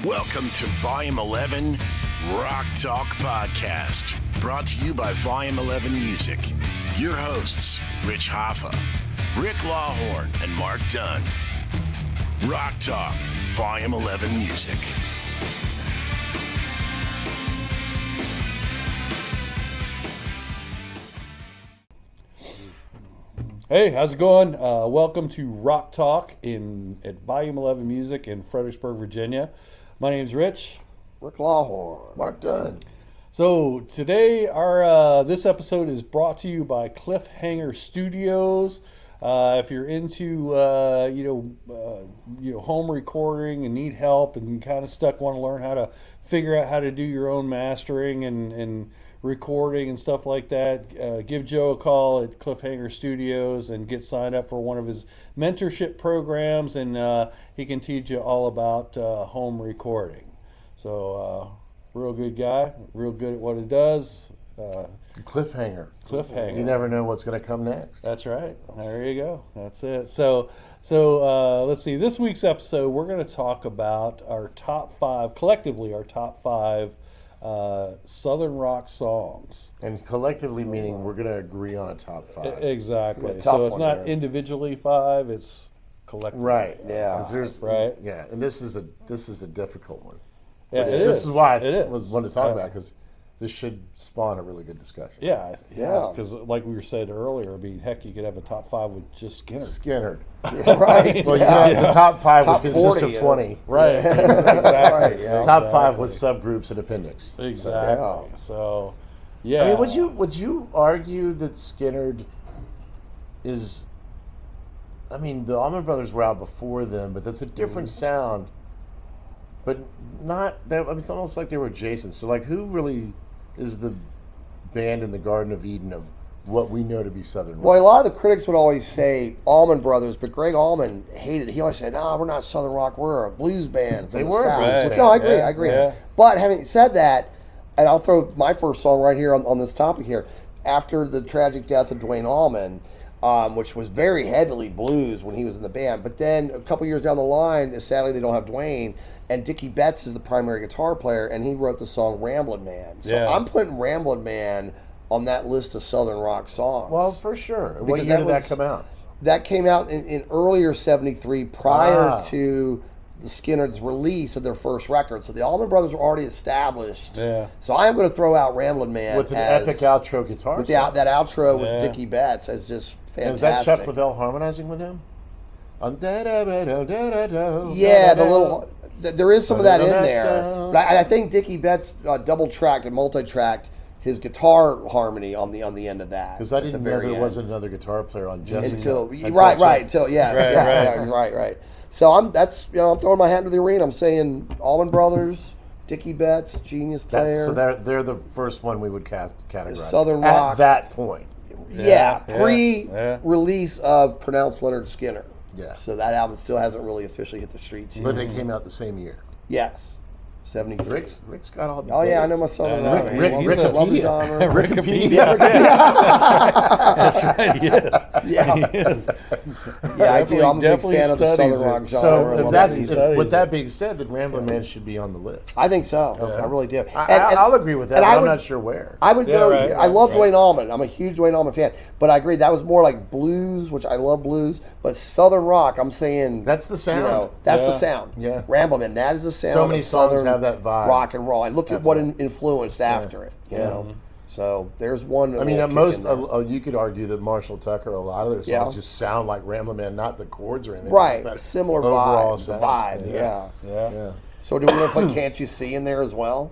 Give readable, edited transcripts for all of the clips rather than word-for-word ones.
Welcome to Volume 11 RockTalk Podcast, brought to you by Volume 11 Music. Your hosts, Rich Hoffa, Rik Lawhorne, and Mark Dunn. RockTalk, Volume 11 Music. Hey, how's it going? Welcome to Rock Talk at Volume 11 Music in Fredericksburg, Virginia. My name's Rich. Rik Lawhorne. Mark Dunn. So today, our this episode is brought to you by Cliffhanger Studios. If you're into home recording and need help and kind of stuck, want to learn how to figure out how to do your own mastering and recording and stuff like that, give Joe a call at Cliffhanger Studios and get signed up for one of his mentorship programs, and he can teach you all about home recording. So real good guy, real good at what he does. Cliffhanger. You never know what's going to come next. That's right. There you go. That's it. So let's see. This week's episode, we're going to talk about our top five Southern rock songs. And collectively meaning we're going to agree on a top five. Exactly. So it's not individually five, it's collectively. Right. Yeah. Right. Yeah. And this is a difficult one. Yeah, this is why it is. I wanted to talk about, because this should spawn a really good discussion. Yeah. Because like we said earlier, I mean, heck, you could have a top five with just Skynyrd. Yeah, right. Well, the top five would consist of 20. Right. Exactly. Right. Top five with subgroups and appendix. Exactly. So, yeah. I mean, would you argue that Skynyrd is? I mean, the Allman Brothers were out before them, but that's a different sound. But not. I mean, it's almost like they were adjacent. So, like, who really is the band in the Garden of Eden of what we know to be Southern rock? Well, a lot of the critics would always say Allman Brothers, but Greg Allman hated it. He always said, "No, we're not Southern rock. We're a blues band from the South." Right. No, I agree. Yeah. But having said that, and I'll throw my first song right here on this topic here. After the tragic death of Duane Allman, which was very heavily blues when he was in the band, but then a couple years down the line, sadly they don't have Duane, and Dickie Betts is the primary guitar player, and he wrote the song Ramblin' Man. So I'm putting Ramblin' Man on that list of Southern rock songs. Well, for sure. What year did that come out? That came out in earlier 73, prior to the Skynyrd's release of their first record. So the Allman Brothers were already established. Yeah. So I am going to throw out Ramblin' Man with an epic outro guitar. With that outro with Dickie Betts as just fantastic. And is that Chuck Leavell harmonizing with him? Yeah, there is some of that in there. But I think Dickie Betts double-tracked and multi-tracked his guitar harmony on the end of that. Because I didn't know there wasn't another guitar player on Jessica. Right. So I'm throwing my hat into the arena. I'm saying Allman Brothers, Dickie Betts, genius player. So they're the first one we would categorize Southern rock at that point. Pre-release of Pronounced Leonard Skinner. Yeah. So that album still hasn't really officially hit the streets yet. But they came out the same year. Yes. 73. Rick's got all the dates. Yeah, I know my Southern rock. Wikipedia. Wikipedia. That's right, he is. Yeah. He is. Yeah, I do. I'm a big fan of the Southern rock genre. So with that being said, then Ramblin' Man should be on the list. I think so. Okay. I really do. I'll agree with that, but I'm not sure where. I would go. I love Duane Allman. I'm a huge Duane Allman fan. But I agree, that was more like blues, which I love blues. But Southern rock, I'm saying. That's the sound. That's the sound. Yeah. Ramblin' Man, that is the sound. So many songs have that vibe. Rock and roll. And look at what influenced after it. You know? So there's one. I mean, at most, you could argue that Marshall Tucker, a lot of their songs just sound like Ramblin' Man, not the chords or anything. Right. Similar overall vibe. Yeah. So do we want to put Can't You See in there as well?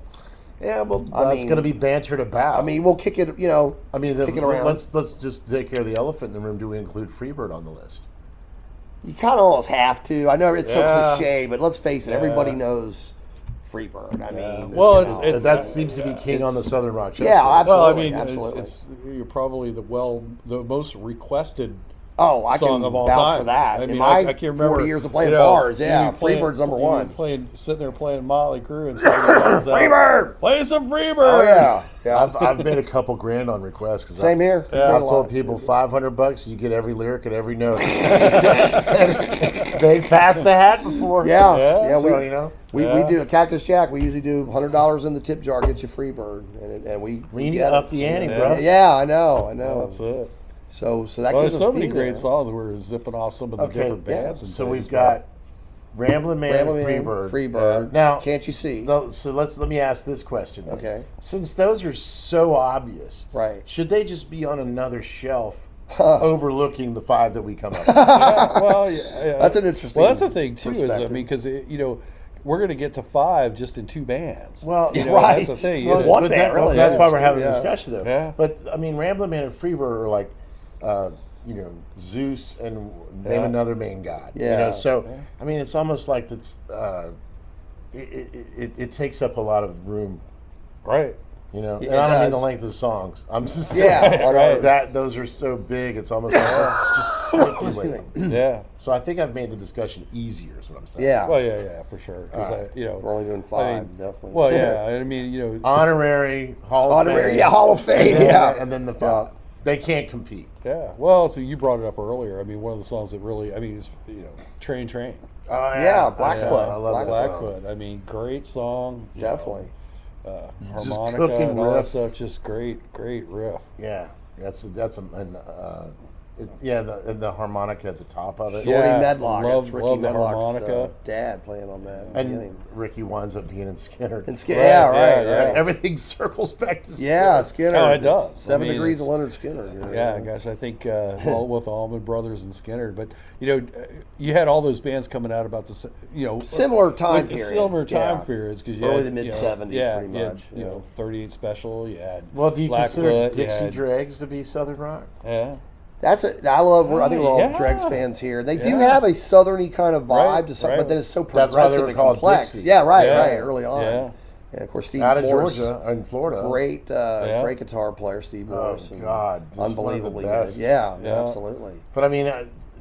Yeah, well, that's going to be bantered about. I mean, we'll kick it, kick it around. Let's just take care of the elephant in the room. Do we include Freebird on the list? You kind of almost have to. I know it's so cliche, but let's face it, everybody knows Freebird. I mean, that seems to be king on the Southern rock chart. Yeah, absolutely. Well, I mean, absolutely. you're probably the most requested I song can of all vouch time. for that. I In mean, my I can't remember 40 years of playing you know, bars, yeah, even playing- Freebird's number even one. sitting there playing Motley Crue and singing Freebird! Play some Freebird. Oh yeah, yeah. I've made a couple grand on request because Same here. I've told people $500, you get every lyric and every note. They passed the hat before. Yeah. So, we do a Cactus Jack. We usually do $100 in the tip jar, get you Freebird, and we need to get up it. the ante, bro. Yeah, I know. That's it. So that Well, gives there's so us many fee great there. songs. We're zipping off some of the different bands. And So things, we've got Ramblin' Man, Ramblin' Man, Freebird. Freebird. Now, Can't You See? So let me ask this question. Then. Okay. Since those are so obvious, Right. should they just be on another shelf, overlooking the 5 that we come up with? That's an interesting. Well, that's the thing too. Is I perspective. mean, because we're going to get to 5 just in 2 bands. Well, That's the thing. Well, One but band, really, that's yeah. why we're having a Yeah. discussion, though. Yeah. But I mean, Ramblin' Man and Freebird are like, Zeus and name another main god. Yeah. So I mean, it's almost like it's it takes up a lot of room. Right. And I It don't mean does. the length of the songs. I'm just Yeah, saying right. that those are so big. It's almost like let's just stipulate. Yeah. So I think I've made the discussion easier. Is what I'm saying. Yeah. Well, yeah, for sure. Because We're only doing 5, definitely. Well, yeah. I mean, Honorary Hall of Honorary, Fame. yeah, Hall of Fame, And then the 5. They can't compete. yeah. Well, so you brought it up earlier. I mean, one of the songs that really, I mean, is Train. Oh Yeah, Blackfoot. I love that song. Blackfoot. I mean, great song. Definitely. Just Harmonica cooking and all that riff. stuff. Just great riff. Yeah, the harmonica at the top of it. Shorty Yeah, Medlock. love- That's Ricky love the Medlock's harmonica. dad playing on that. in the beginning. And Ricky winds up being in Skinner. And Skinner, Right, yeah, yeah. right. Everything circles back to Skinner. Yeah, Skinner. Oh, it does. 7 I mean, degrees of it's- Leonard Skinner. Yeah, gosh, I think with Allman Brothers and Skinner, but you had all those bands coming out about the Similar time with period. similar time Yeah. periods because Early to mid-70s, yeah, pretty you had, much, yeah. 38 Special. You had Well, do you consider Blackfoot, you Dixie had- Dregs to be Southern rock? Yeah, I think we're all Yeah. Dregs fans here. They do Yeah. have a southerny kind of vibe Right, to some, right. but then it's so That's why they progressive were and called complex. Dixie. Yeah, right, Yeah. right, early on. Yeah. And of course, Steve Out of Morse, Georgia and Florida. great guitar player, Steve Morse. and God, just one of the unbelievably good. best. Yeah, Yeah. absolutely. But I mean,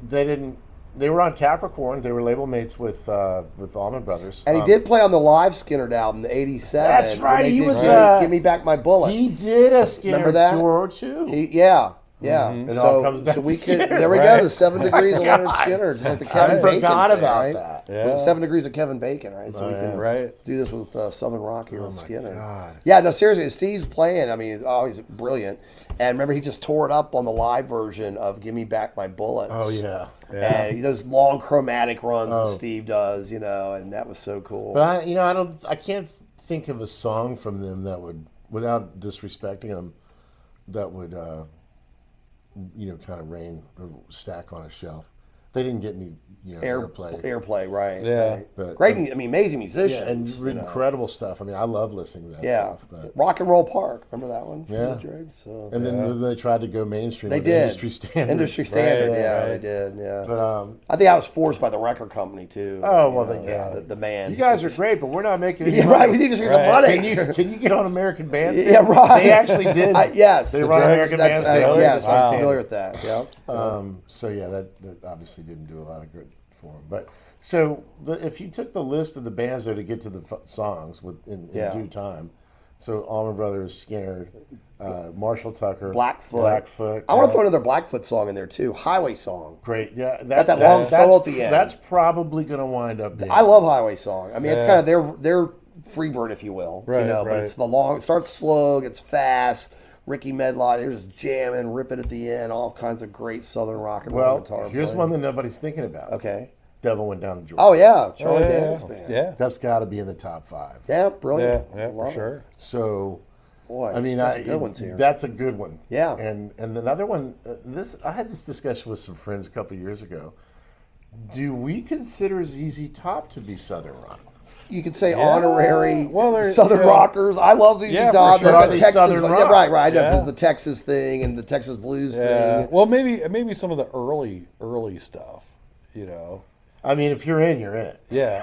they didn't. They were on Capricorn. They were label mates with Allman Brothers. And he did play on the live Skinner album, the '87. That's when right, they he did was, Give Me Back My Bullets. He did a Skinner Remember that? tour too. Yeah. It all comes back so to we Skinner, could. There we right? go. The 7 degrees of Leonard Skinner, just like the Kevin I Bacon forgot thing, about right? that. Yeah. With the 7 degrees of Kevin Bacon, right? So we yeah. can Right. do this with Southern Rock here with Skinner. God. Yeah, no, seriously, Steve's playing. I mean, he's always brilliant. And remember, he just tore it up on the live version of "Give Me Back My Bullets." Oh yeah. And those long chromatic runs that Steve does, and that was so cool. But I can't think of a song from them that would, without disrespecting them, that would, kind of reign or stack on a shelf. They didn't get any, Airplay, right? Yeah. right. But- Great, amazing Yeah, musicians. and incredible stuff. I mean, I love listening to that Yeah, stuff. But, Rock and Roll Park. Remember that one? from Yeah. the Dregs? So, and then they tried to go mainstream. they with did industry standard. Industry standard. Right, yeah, right. they did. Yeah. But I think I was forced by the record company too. Oh, well, then, yeah. the man. you guys are great, but we're not making any Yeah, money. right. We need to see some Right. money. Can you get on American Bandstand? Yeah, right. They actually did. Yes, They the run Dregs, American that's- Bandstand. Yes, Wow. I'm familiar with that. Yeah. So yeah, that obviously didn't do a lot of good for them. But so if you took the list of the bands there to get to the songs in due time, so Allman Brothers, Skinner, Marshall Tucker, Blackfoot. I want to throw another Blackfoot song in there too. Highway Song. Great, yeah. Got that long solo at the end. That's probably going to wind up being. I love Highway Song. I mean, it's kind of their Freebird, if you will. Right, But right. it's the long. It starts slow, gets fast. Ricky Medlock, there's jamming, ripping at the end, all kinds of great Southern rock and roll Well, guitar. here's playing. one that nobody's thinking about. Okay. Devil Went Down to Georgia. Oh yeah, Charlie yeah, Daniels band. yeah, That's got to be in the top 5. Yeah, brilliant. yeah, for Love it. sure. So, Boy, I mean, that's good ones here. that's a good one. Yeah. And another one. I had this discussion with some friends a couple years ago. Do we consider ZZ Top to be Southern rock? You could say honorary Well, Southern rockers. I love ZZ Yeah, for Top. sure. That's Are a they Texas, Southern yeah, rock? right. I know Yeah. because the Texas thing and the Texas blues Yeah. thing. Well, maybe some of the early stuff. I mean, if you're in, you're in. Yeah.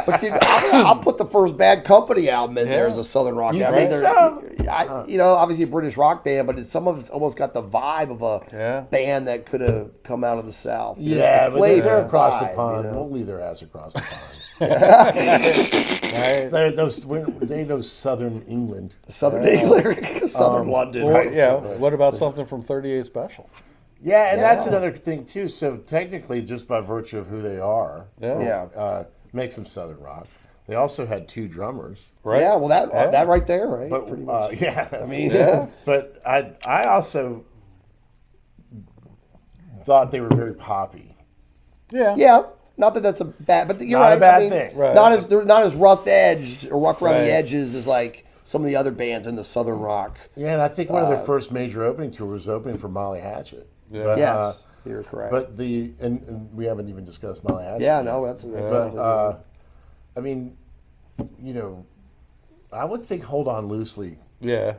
But I'll put the first Bad Company album in there as a Southern rock You album. think so? Obviously a British rock band, but some of it's almost got the vibe of a band that could have come out of the South. Yeah, but they're across the vibe, pond. you know? We'll leave their ass across the pond. They know Southern England. Southern England, Southern London. Well, Right? yeah. What about something from 38 Special? Yeah, and that's another thing too. So technically, just by virtue of who they are, makes them Southern rock. They also had 2 drummers. Right. Yeah, well, that right there, right? But Pretty much. I But I also thought they were very poppy. Yeah. Yeah. Not that that's a bad, but you're Not right. a bad thing. Right. They're not as rough edged or rough around Right. the edges as like some of the other bands in the Southern rock. Yeah, and I think one of their first major opening tours was opening for Molly Hatchet. Yeah. But, Yes, you're correct. But and we haven't even discussed Molly Hatchet. yeah, yet. no, that's But I mean, I would think "Hold On Loosely" Yeah.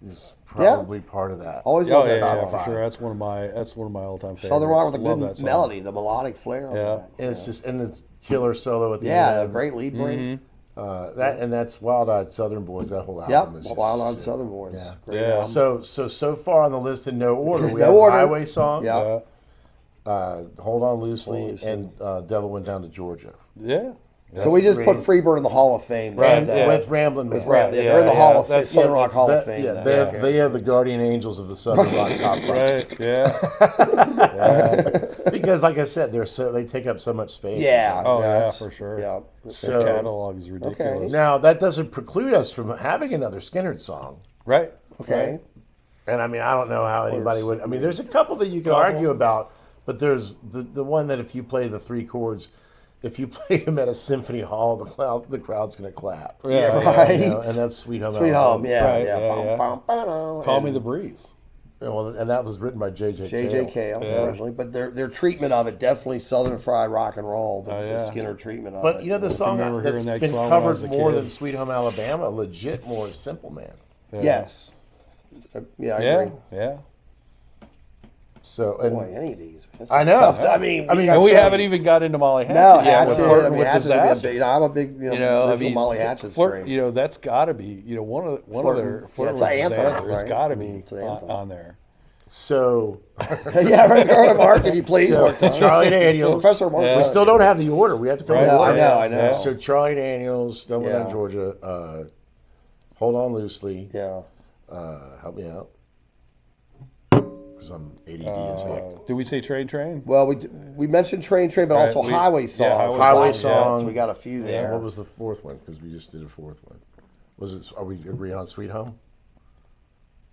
is probably part of that. always Oh love yeah, that yeah, top for five. sure. That's one of my all-time favorites. Southern rock with a Love good that song. melody, the melodic flair. On Yeah. that. And it's just this killer solo at the Yeah, a end. great lead break. That's Wild Eyed Southern Boys. That whole Yep, album is just Wild on sick. Southern Boys. Yeah. Great Yeah. album. So far on the list in no order, we No have order. Highway Song, Yeah. Hold On Loosely, and Devil Went Down to Georgia. Yeah. So we just three. put Freebird in the Hall of Fame. Right, That's, yeah. With Ramblin' Man. Right, Yeah, they're in the yeah, Hall of Fame, that's- Southern Rock Hall of That- Fame. yeah, now. they are the guardian angels of the Southern Rock top five. Right. Yeah. Because, like I said, they take up so much space. Yeah. Oh yeah, that's- for sure. Yeah. Their catalog is ridiculous. Now that doesn't preclude us from having another Skynyrd song. Right. Okay. Right. And I mean, I don't know how anybody would. I mean, there's a couple that you could argue about, but there's the one that if you play the 3 chords, if you play them at a symphony hall, the crowd's going to clap. Yeah. Right. And that's Sweet Home. Sweet Home, Alabama. yeah, Right, yeah. yeah, yeah. Bum, bum, ba-dum. Call Me the Breeze. And that was written by J.J. J.J. Cale. Cale originally, but their treatment of it definitely Southern fried rock and roll. The yeah. Skinner treatment of it. But you know the song remember that's hearing that been song when I covered was a more kid. than Sweet Home Alabama, legit more is Simple Man. Yes. Yeah, I Yeah. agree. Yeah. So and Boy, any of these. This I is know. tough. I mean, And we haven't even got into Molly Hatchet No, yet Hatchet. with Flirting I mean, with Hatchet would be a Disaster. big, I'm a big, original Molly Hatchet Flirt, strain. that's got to be, one of their Flirting- Flirting it's with an anthem, Disaster. It's right? got to I be mean, it's an anthem. on there. so Yeah, right, Mark, if you please. Mark, Charlie Daniels. Professor Mark. We still don't have the order. We have to come Right. to the Yeah, order. I know. So Charlie Daniels, Double Yeah. Down Georgia, Hold On Loosely. Yeah. Help me out. Because I'm ADD as heck. Did we say Train? Well, we mentioned Train, but Right, also we- Highway yeah, Song. Highway Yeah, Song. so we got a few there. What was the 4th one? Because we just did a 4th one. Was it? Are we agreeing on Sweet Home?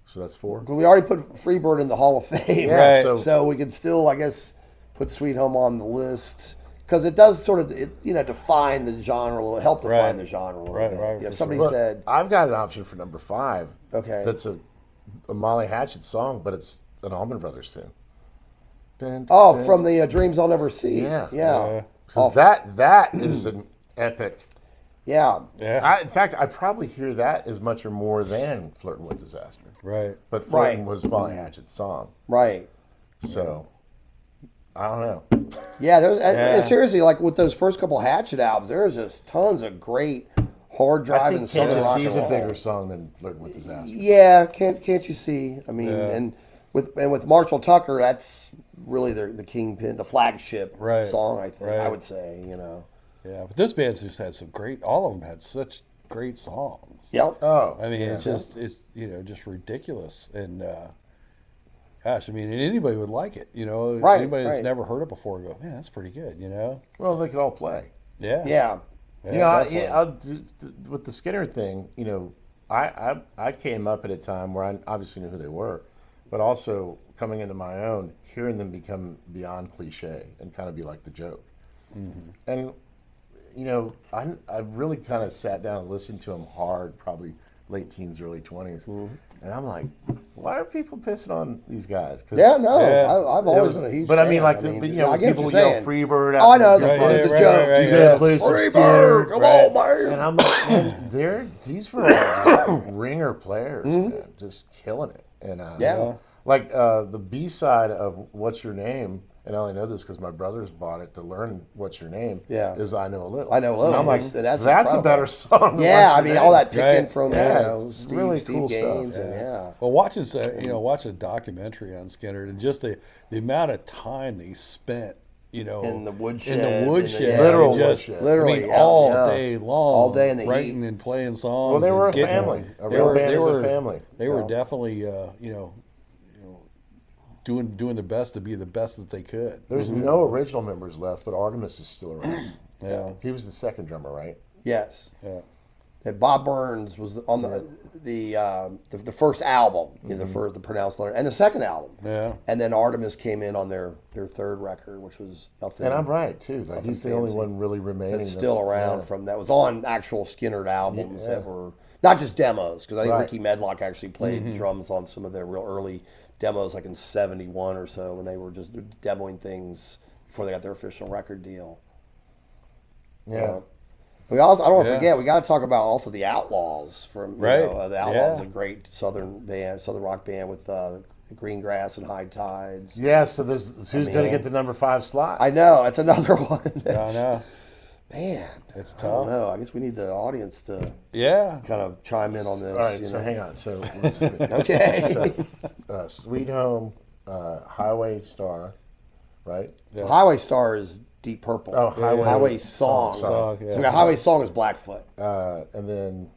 So that's 4. But we already put Freebird in the Hall of Fame. Yeah, Right. So we can still, I guess, put Sweet Home on the list. Because it does sort of, define the genre a little, help define Right. the genre a little Right, bit. right, You know, for somebody Look, said, I've got an option for number 5. Okay. That's a Molly Hatchet song, but it's an Allman Brothers tune. Dun, oh, dun. from the Dreams I'll Never See. Yeah. Yeah. Because that is an epic. Yeah. Yeah. In fact, I probably hear that as much or more than Flirting with Disaster. Right. But Flirting Right. was Molly Hatchet's song. Right. So, I don't know. Yeah, and seriously, like with those first couple Hatchet albums, there's just tons of great hard I driving think Southern Can't You rock See and is a roll. bigger song than Flirting with Disaster. Yeah, can't you see? I mean, and with Marshall Tucker, that's really the kingpin, the flagship Right. song. I think I Right. would say, Yeah, but this band's just had all of them had such great songs. Yep. Oh. I mean, it's just ridiculous. And gosh, I mean, and anybody would like it. Right, Anybody that's right. never heard it before go, man, that's pretty good. Well, they could all play. Yeah. Yeah. With the Skinner thing, I came up at a time where I obviously knew who they were, but also coming into my own, hearing them become beyond cliche and kind of be like the joke. Mm-hmm. And, I really kind of sat down and listened to them hard, probably late teens, early 20s. Mm-hmm. And I'm like, why are people pissing on these guys? 'Cause Yeah, no, Yeah. I've always been a huge But fan. I mean, like, I when get people what you're yell saying. Freebird out Oh, I know, there, the Right, joke. right, you right, gotta yeah. play some Freebird, Skinner. come on, man. And I'm like, man, these were all ringer players, man, just killing it. And Yeah. like the B side of "What's Your Name" and I only know this because my brothers bought it to learn What's Your Name. Yeah. Is I Know a Little. I Know a Little. And I'm like, And that's incredible. a better song. Than Yeah, What's I Your mean, Name. all that picking Right. from Yeah, you know, it's Steve, really Steve cool Gaines, stuff. and yeah. Well, watching watch a documentary on Skinner and just the amount of time they spent, In the woodshed. in the woodshed, yeah. Literal and just, woodshed. Literally, I mean, yeah, all yeah. day long, All day in the writing heat. and playing songs. Well, they were a and getting- family. A they real were- band they is were- a family. They were Yeah. definitely, doing the best to be the best that they could. There's no original members left, but Artemis is still around. Yeah, He was the second drummer, right? Yes. yeah. And Bob Burns was on the first album, the pronounced letter, and the second album. Yeah. And then Artemis came in on their third record, which was nothing. And I'm right too. Like he's the only fancy. one really remaining That's still around yeah. from that was on actual Skinner albums Yeah. that were not just demos, because I think Right. Ricky Medlock actually played drums on some of their real early demos, like in '71 or so, when they were just demoing things before they got their official record deal. Yeah. We also, I don't want to Yeah. forget, we got to talk about also the Outlaws from Right. The Outlaws, Yeah. a great southern rock band with Green Grass and High Tides. Yeah, so there's who's going to get the number 5 slot? I know, it's another one. I That's, know. Man, It's I don't tough. know. I guess we need the audience to Yeah. kind of chime in on this. All right, you so know. hang on. So let's see. Okay. So, Sweet Home, Highway Star, right? Yeah. Highway Star is Deep Purple. Oh, Highway Song. Song, yeah. So we got Highway Song is Blackfoot. And then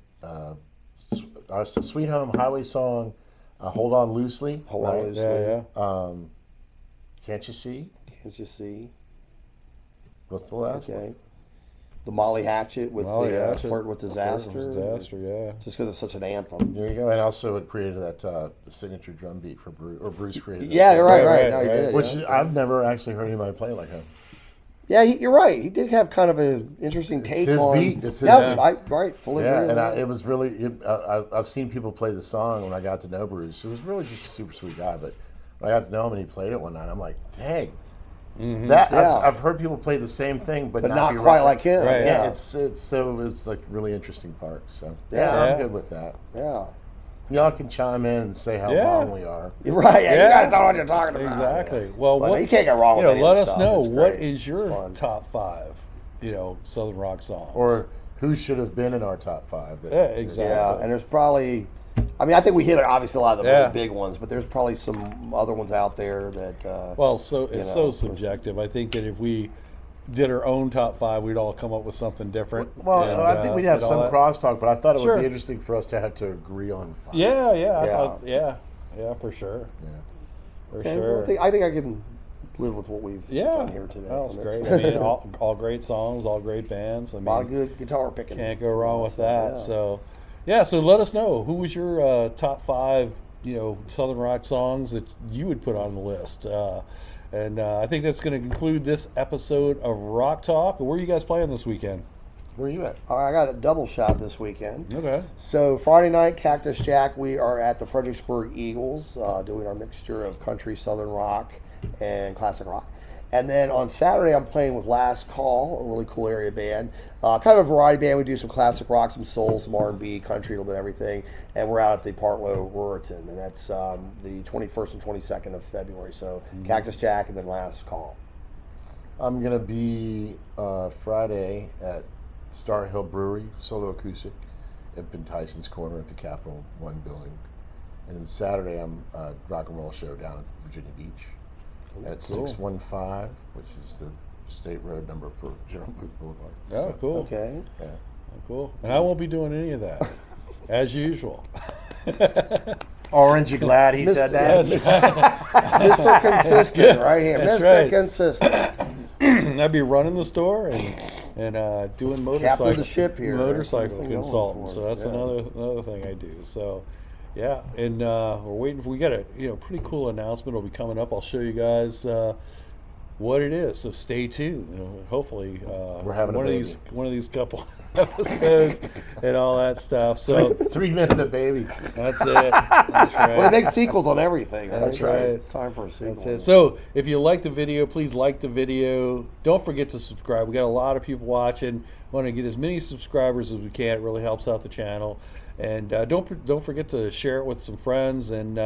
Sweet Home, Highway Song, Hold On Loosely. Hold On right? Loosely. Yeah, yeah. Can't You See? Can't you see? What's the last one? Okay. The Molly Hatchet with Molly the Hatchet. Flirt with Disaster. Disaster, yeah. Just because it's such an anthem. There you go. And also it created that signature drum beat for Bruce, or Bruce created that. Yeah, you're right. Right, No, he right. did. Which yeah. I've never actually heard anybody play like him. Yeah, you're right. He did have kind of an interesting take his on. beat. It's his yeah, beat. right. Fully Yeah, agree. and it was really. I've seen people play the song when I got to know Bruce. It was really just a super sweet guy. But when I got to know him and he played it one night, I'm like, dang, that Yeah. I've heard people play the same thing, but not be quite right. like him. Right. Yeah. It's like really interesting part. So yeah, Yeah. I'm good with that. Yeah. Y'all can chime in and say how Yeah. wrong we are. You're right. Yeah, Yeah. you guys know what you're talking about. Exactly. Well, But what, you can't go wrong with any of let this us stuff. know It's what great. is It's your fun. top 5, Southern rock songs. Or who should have been in our top 5? Yeah, exactly. Yeah, and there's probably, I think we hit obviously a lot of the Yeah. really big ones, but there's probably some other ones out there that. Well, so it's know, so subjective. I think that if we did our own top 5, we'd all come up with something different. Well, And, I think we'd have and all some that. crosstalk, but I thought it Sure. would be interesting for us to have to agree on 5. Yeah, yeah, Yeah. yeah, for sure, Yeah. for Okay, sure. well, I think I can live with what we've Yeah, done here today. that was on great. this. I mean, all great songs, all great bands. I A mean, lot of good guitar picking. can't go wrong with So, that. yeah. So, yeah. So let us know who was your top 5, Southern rock songs that you would put on the list. And I think that's going to conclude this episode of Rock Talk. Where are you guys playing this weekend? Where are you at? All right, I got a double shot this weekend. Okay. So Friday night, Cactus Jack, we are at the Fredericksburg Eagles doing our mixture of country, southern rock, and classic rock. And then on Saturday, I'm playing with Last Call, a really cool area band. Kind of a variety band. We do some classic rock, some soul, some R&B, country, a little bit of everything. And we're out at the Partlow Ruritan, and that's the 21st and 22nd of February. So Cactus Jack and then Last Call. I'm going to be Friday at Star Hill Brewery, solo acoustic, up in Tyson's Corner at the Capital One building. And then Saturday, I'm rock and roll show down at Virginia Beach at 615, which is the state road number for General Booth Boulevard. Oh, So, cool. Okay. yeah. Oh, cool. And I won't be doing any of that, as usual. Orange, you glad he said that? Mr. Consistent right here. That's Mr. right. Consistent. I'd be running the store and doing motorcycle the ship here. motorcycle Everything going consultant. for So us, that's yeah. another thing I do. So yeah, and we're waiting. We got a pretty cool announcement. Will be coming up. I'll show you guys what it is. So stay tuned. Hopefully We're having a one of baby. these couple episodes and all that stuff. So 3 minute a baby. that's it. That's right. Well, they make sequels on everything. That's right? right. It's time for a sequel. That's it. So if you like the video, please like the video. Don't forget to subscribe. We got a lot of people watching. Want to get as many subscribers as we can. It really helps out the channel. And don't forget to share it with some friends. And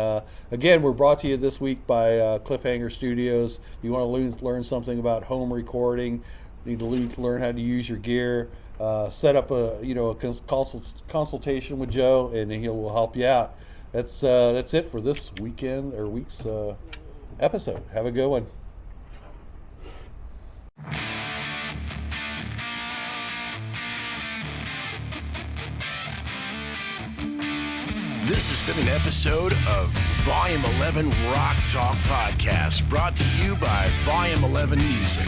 again, we're brought to you this week by Cliffhanger Studios. If you want to learn something about home recording, need to learn how to use your gear, set up a consultation with Joe, and he will help you out. That's it for this week's episode. Have a good one. This has been an episode of Volume 11 Rock Talk Podcast, brought to you by Volume 11 Music.